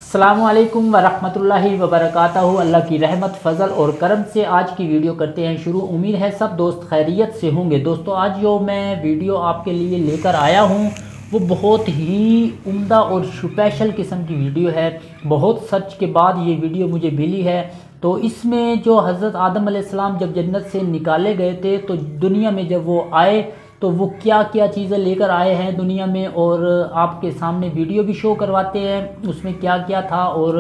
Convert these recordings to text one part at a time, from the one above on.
السلام علیکم ورحمۃ اللہ وبرکاتہ۔ اللہ کی رحمت، فضل اور کرم سے آج کی ویڈیو کرتے ہیں شروع۔ امید ہے سب دوست خیریت سے ہوں گے۔ دوستو آج جو میں ویڈیو آپ کے لیے لے کر آیا ہوں وہ بہت ہی عمدہ اور اسپیشل قسم کی ویڈیو ہے۔ بہت سرچ کے بعد یہ ویڈیو مجھے ملی ہے۔ تو اس میں جو حضرت آدم علیہ السلام جب جنت سے نکالے گئے تھے تو دنیا میں جب وہ آئے تو وہ کیا کیا چیزیں لے کر آئے ہیں دنیا میں، اور آپ کے سامنے ویڈیو بھی شو کرواتے ہیں اس میں کیا کیا تھا، اور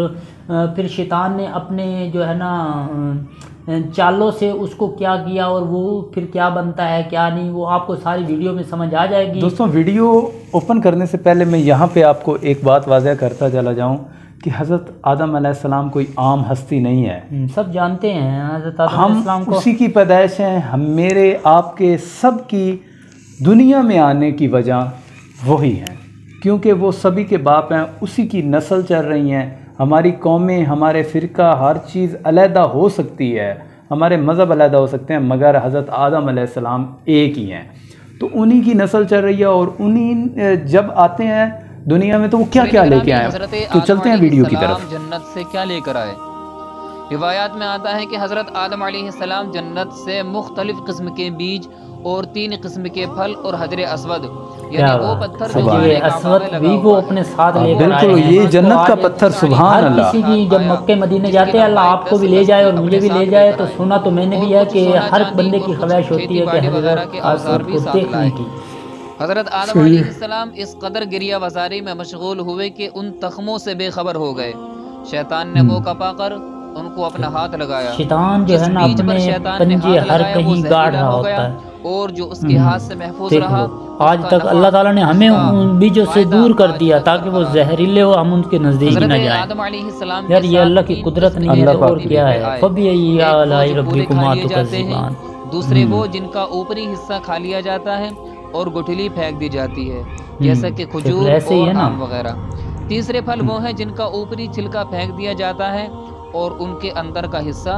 پھر شیطان نے اپنے جو ہے نا چالوں سے اس کو کیا کیا اور وہ پھر کیا بنتا ہے کیا نہیں، وہ آپ کو ساری ویڈیو میں سمجھ آ جائے گی۔ دوستوں ویڈیو اوپن کرنے سے پہلے میں یہاں پہ آپ کو ایک بات واضح کرتا چلا جاؤں کہ حضرت آدم علیہ السلام کوئی عام ہستی نہیں ہے۔ سب جانتے ہیں حضرت آدم علیہ السلام کو، اسی کی پیدائش ہیں۔ ہم میرے آپ کے سب کی دنیا میں آنے کی وجہ وہی ہیں، کیونکہ وہ سبھی کے باپ ہیں، اسی کی نسل چل رہی ہیں۔ ہماری قومیں، ہمارے فرقہ، ہر چیز علیحدہ ہو سکتی ہے، ہمارے مذہب علیحدہ ہو سکتے ہیں، مگر حضرت آدم علیہ السلام ایک ہی ہیں۔ تو انہی کی نسل چل رہی ہے، اور انہی جب آتے ہیں دنیا میں تو وہ کیا کیا لے کے آئے ہیں۔ تو چلتے ہیں ویڈیو کی طرف۔ جنت سے کیا لے کر آئے؟ روایات میں آتا ہے کہ حضرت آدم علیہ السلام جنت سے مختلف قسم کے بیج اور 3 قسم کے پھل اور حجر اسود، یعنی وہ پتھر جو اسود بھی وہ اپنے ساتھ لے کر آئے ہیں۔ بالکل یہ جنت کا پتھر، سبحان اللہ۔ کسی کی جب مکہ مدینے جاتے ہیں اللہ آپ کو بھی لے جائے اور مجھے بھی لے جائے، تو سنا تو میں نے بھی ہے کہ ہر بندے کی خواہش ہوتی ہے کہ حضرت اسود کو دیکھنے کی۔ حضرت آدم علیہ السلام اس قدر گریہ وزاری میں مشغول ہوئے کہ ان تخموں سے بے خبر ہو گئے۔ شیطان نے موقع پا کر ان کو اپنا ہاتھ لگایا۔ شیطان جو ہے نا اپنے پنجے ہر کہیں گاڑ رہا ہوتا ہے، اور جو اس کے ہاتھ سے محفوظ رہا آج تک اللہ تعالیٰ نے ہمیں ان بیجوں سے دور کر دیا تاکہ وہ زہریلے ہو، ہم ان کے نزدیک نہ جائیں۔ یار یہ اللہ کی قدرت نہیں ہے اور کیا ہے۔ فَبِأَيِّ آلَاءِ رَبِّكُمَا تُكَذِّبَانِ۔ دوسرے وہ جن کا اوپری حصہ کھا لیا جاتا ہے اور گٹھلی پھینک دی جاتی ہے، جیسا کہ کھجور اور آم وغیرہ۔ تیسرے پھل وہ ہیں جن کا اوپری چھلکا پھینک دیا جاتا ہے اور ان کے اندر کا حصہ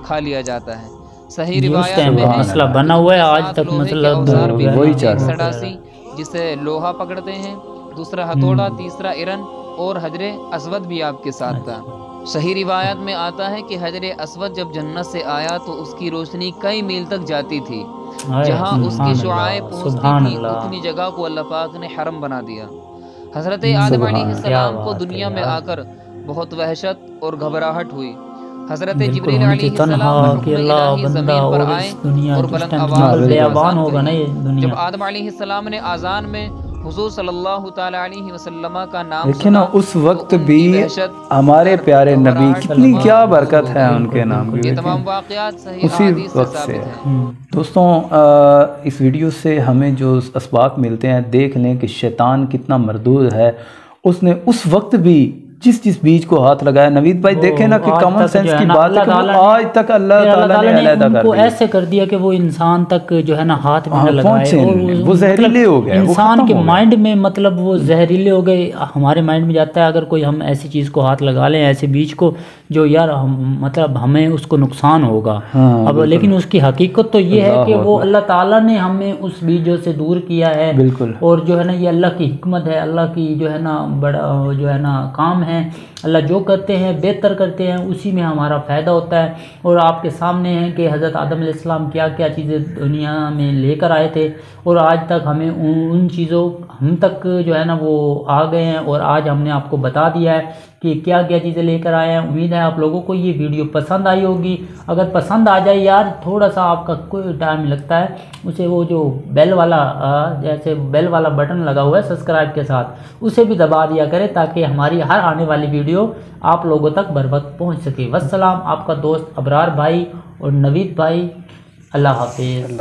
کھا لیا جاتا ہے۔ صحیح روایات میں مسئلہ بنا ہوا ہے آج تک، مطلب وہی چاہتا ہے۔ سڑاسی جسے لوہا پکڑتے ہیں، دوسرا ہتھوڑا، تیسرا ارن اور حجر اسود بھی آپ کے ساتھ تھا۔ صحیح روایات میں آتا ہے کہ حجر اسود جب جنت سے آیا تو اس کی روشنی کئی میل تک جاتی تھی، جہاں اس کی شعاعیں پہنچتی تھی اتنی جگہ کو اللہ پاک نے حرم بنا دیا۔ حضرت آدم علیہ السلام کو دنیا میں آ کر بہت وحشت اور گھبراہٹ ہوئی۔ حضرت جبریل علیہ السلام حکم الہی زمین پر آئے اور بلند آواز میں اذان کہی۔ جب آدم علیہ السلام نے اذان میں حضور صلی اللہ تعالی علیہ وسلم کا نام لیکن اس وقت بھی ہمارے پیارے نبی کتنی کیا برکت ہے ان کے نام کی، یہ تمام واقعات صحیح اسی احادیث سے وقت سے۔ ثابت ہیں۔ دوستوں اس ویڈیو سے ہمیں جو اسباق ملتے ہیں، دیکھ لیں کہ شیطان کتنا مردود ہے۔ اس نے اس وقت بھی جس بیج کو ہاتھ لگایا، نوید بھائی دیکھیں نا کہ کامن سینس کی بات ہے کہ آج تک اللہ تعالیٰ نے علیحدہ کر دیا، ایسے کر دیا کہ وہ انسان تک جو ہے نا ہاتھ بھی نہ لگائے، وہ زہریلے ہو گئے۔ انسان کے مائنڈ میں مطلب وہ زہریلے ہو گئے۔ ہمارے مائنڈ میں جاتا ہے اگر کوئی ہم ایسی چیز کو ہاتھ لگا لیں، ایسے بیج کو جو یار مطلب ہمیں اس کو نقصان ہوگا، اب لیکن اس کی حقیقت تو یہ ہے کہ وہ اللہ تعالیٰ نے ہمیں اس بیجوں سے دور کیا ہے، اور جو ہے نا یہ اللہ کی حکمت ہے، اللہ کی جو ہے نا بڑا جو ہے نا کام ہے۔ اللہ جو کرتے ہیں بہتر کرتے ہیں، اسی میں ہمارا فائدہ ہوتا ہے۔ اور آپ کے سامنے ہے کہ حضرت آدم علیہ السلام کیا کیا چیزیں دنیا میں لے کر آئے تھے، اور آج تک ہمیں ان چیزوں ہم تک جو ہے نا وہ آ گئے ہیں، اور آج ہم نے آپ کو بتا دیا ہے کہ کیا کیا چیزیں لے کر آئے ہیں۔ امید ہے آپ لوگوں کو یہ ویڈیو پسند آئی ہوگی۔ اگر پسند آ جائے یار، تھوڑا سا آپ کا کوئی ٹائم لگتا ہے، اسے وہ جو بیل والا جیسے بیل والا بٹن لگا ہوا ہے سبسکرائب کے ساتھ، اسے بھی دبا دیا کرے تاکہ ہماری ہر آنے والی ویڈیو آپ لوگوں تک بر وقت پہنچ سکے۔ والسلام، آپ کا دوست ابرار بھائی اور نوید بھائی۔ اللہ حافظ۔